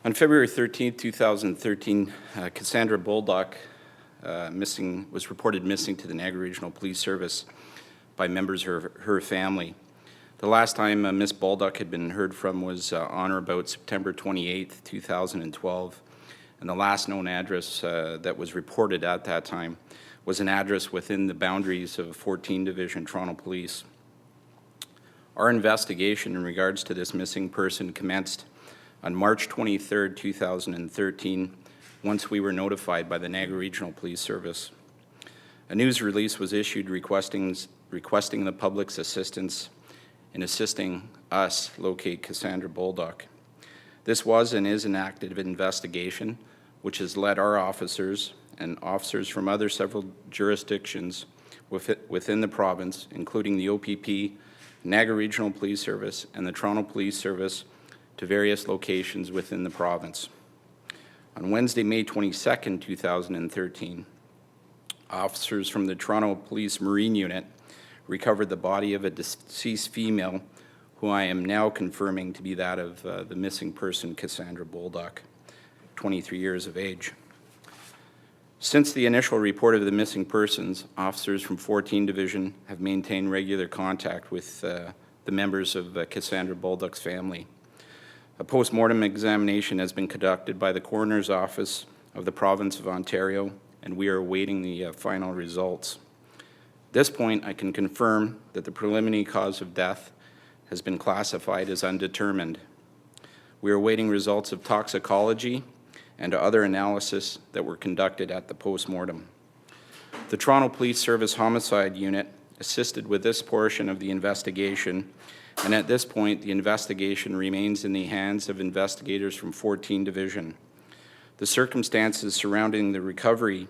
On February 13th, 2013, Kasandra Bolduc was reported missing to the Niagara Regional Police Service by members of her family. The last time Ms. Bolduc had been heard from was on or about September 28th, 2012, and the last known address that was reported at that time was an address within the boundaries of 14 Division Toronto Police. Our investigation in regards to this missing person commenced on March 23, 2013, once we were notified by the Niagara Regional Police Service. A news release was issued requesting the public's assistance in assisting us locate Kasandra Bolduc. This was and is an active investigation which has led our officers and officers from other several jurisdictions within the province, including the OPP, Niagara Regional Police Service, and the Toronto Police Service, to various locations within the province. On Wednesday, May 22, 2013, officers from the Toronto Police Marine Unit recovered the body of a deceased female who I am now confirming to be that of the missing person, Kasandra Bolduc, 23 years of age. Since the initial report of the missing persons, officers from 14 Division have maintained regular contact with the members of Kasandra Bolduc's family. A post-mortem examination has been conducted by the Coroner's Office of the Province of Ontario, and we are awaiting the final results. At this point, I can confirm that the preliminary cause of death has been classified as undetermined. We are awaiting results of toxicology and other analysis that were conducted at the post-mortem. The Toronto Police Service Homicide Unit assisted with this portion of the investigation, and at this point, the investigation remains in the hands of investigators from 14 Division. The circumstances surrounding the recovery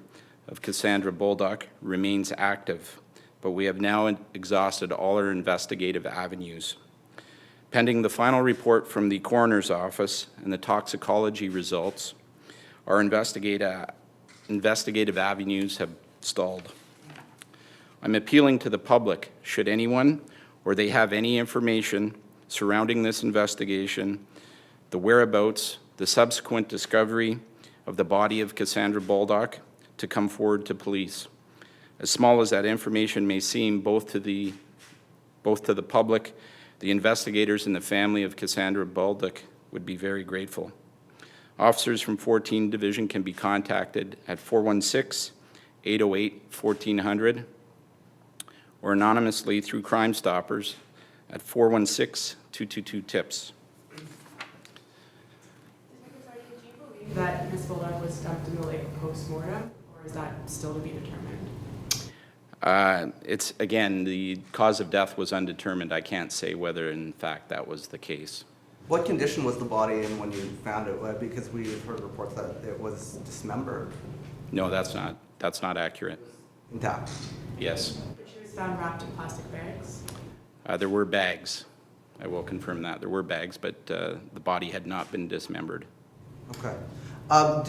of Kasandra Bolduc remains active, but we have now exhausted all our investigative avenues. Pending the final report from the Coroner's Office and the toxicology results, our investigative avenues have stalled. I'm appealing to the public, should anyone or they have any information surrounding this investigation, the whereabouts, the subsequent discovery of the body of Kasandra Bolduc, to come forward to police. As small as that information may seem, both to the public, the investigators, and the family of Kasandra Bolduc would be very grateful. Officers from 14 Division can be contacted at 416-808-1400 or anonymously through Crime Stoppers at 416-222-TIPS. That Ms. Bolduc was dumped in the lake post-mortem, or is that still to be determined? It's, again, the cause of death was undetermined. I can't say whether, in fact, that was the case. What condition was the body in when you found it? Because we have heard reports that it was dismembered. No, that's not accurate. Intact? Yes. But she was found wrapped in plastic bags? There were bags. I will confirm that. There were bags, but the body had not been dismembered. Okay. I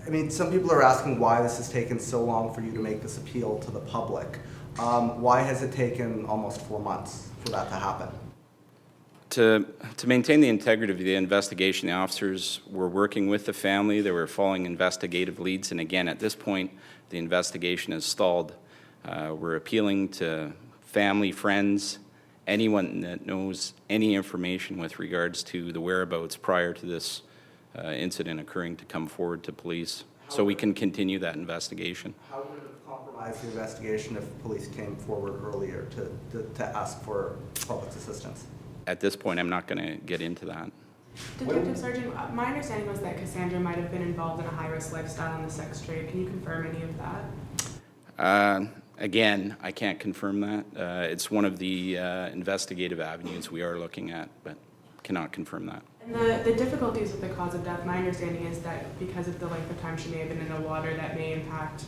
mean, some people are asking why this has taken so long for you to make this appeal to the public. Why has it taken almost 4 months for that to happen? To maintain the integrity of the investigation, the officers were working with the family. They were following investigative leads, and again, at this point, the investigation has stalled. We're appealing to family, friends, anyone that knows any information with regards to the whereabouts prior to this incident occurring to come forward to police so we can continue that investigation. How would it have compromised the investigation if police came forward earlier to ask for public's assistance? At this point, I'm not going to get into that. Detective Sergeant, my understanding was that Kasandra might have been involved in a high-risk lifestyle in the sex trade. Can you confirm any of that? Again, I can't confirm that. It's one of the investigative avenues we are looking at, but cannot confirm that. And the difficulties with the cause of death, my understanding is that because of the length of time she may have been in the water, that may impact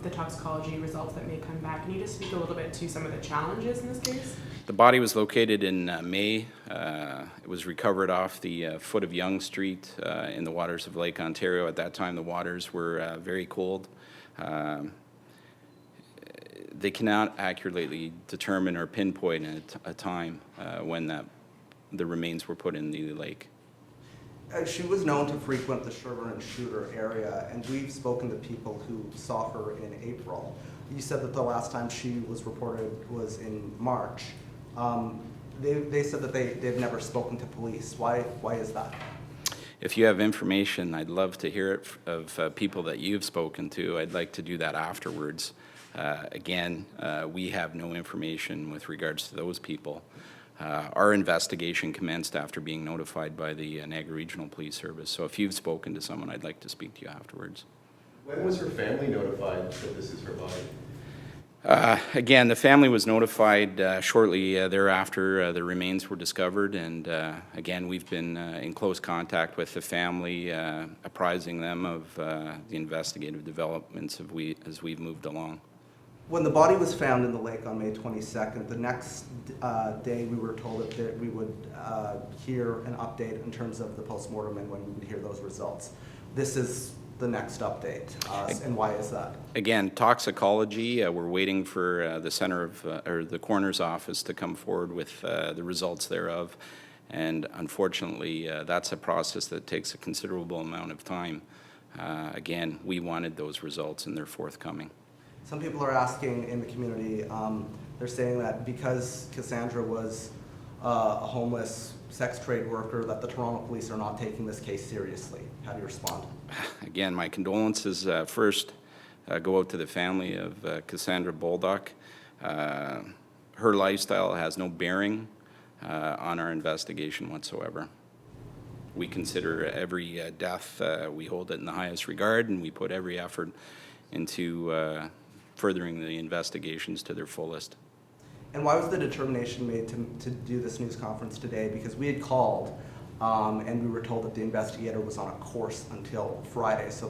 the toxicology results that may come back. Can you just speak a little bit to some of the challenges in this case? The body was located in May. It was recovered off the foot of Yonge Street in the waters of Lake Ontario. At that time, the waters were very cold. They cannot accurately determine or pinpoint a time when the remains were put in the lake. She was known to frequent the Sherburne and Shooter area, and we've spoken to people who saw her in April. You said that the last time she was reported was in March. They said that they've never spoken to police. Why is that? If you have information, I'd love to hear it of people that you've spoken to. I'd like to do that afterwards. Again, we have no information with regards to those people. Our investigation commenced after being notified by the Niagara Regional Police Service. So if you've spoken to someone, I'd like to speak to you afterwards. When was her family notified that this is her body? Again, the family was notified shortly thereafter the remains were discovered, and again, we've been in close contact with the family, apprising them of the investigative developments as we've moved along. When the body was found in the lake on May 22nd, the next day we were told that we would hear an update in terms of the postmortem and when we would hear those results. This is the next update, and why is that? Again, toxicology, we're waiting for the center of, or the coroner's office to come forward with the results thereof. And unfortunately, that's a process that takes a considerable amount of time. Again, we wanted those results and they're forthcoming. Some people are asking in the community, they're saying that because Kasandra was a homeless sex trade worker, that the Toronto police are not taking this case seriously. How do you respond? Again, my condolences first go out to the family of Kasandra Bolduc. Her lifestyle has no bearing on our investigation whatsoever. We consider every death, we hold it in the highest regard, and we put every effort into furthering the investigations to their fullest. And why was the determination made to do this news conference today? Because we had called and we were told that the investigator was on a course until Friday, so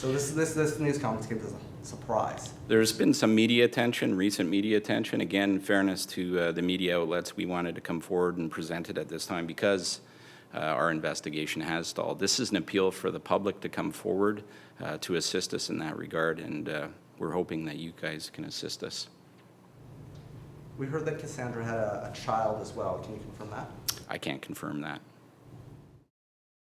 this news conference came as a surprise. There's been some media attention, recent media attention. Again, in fairness to the media outlets, we wanted to come forward and present it at this time because our investigation has stalled. This is an appeal for the public to come forward to assist us in that regard, and we're hoping that you guys can assist us. We heard that Kasandra had a child as well. Can you confirm that? I can't confirm that.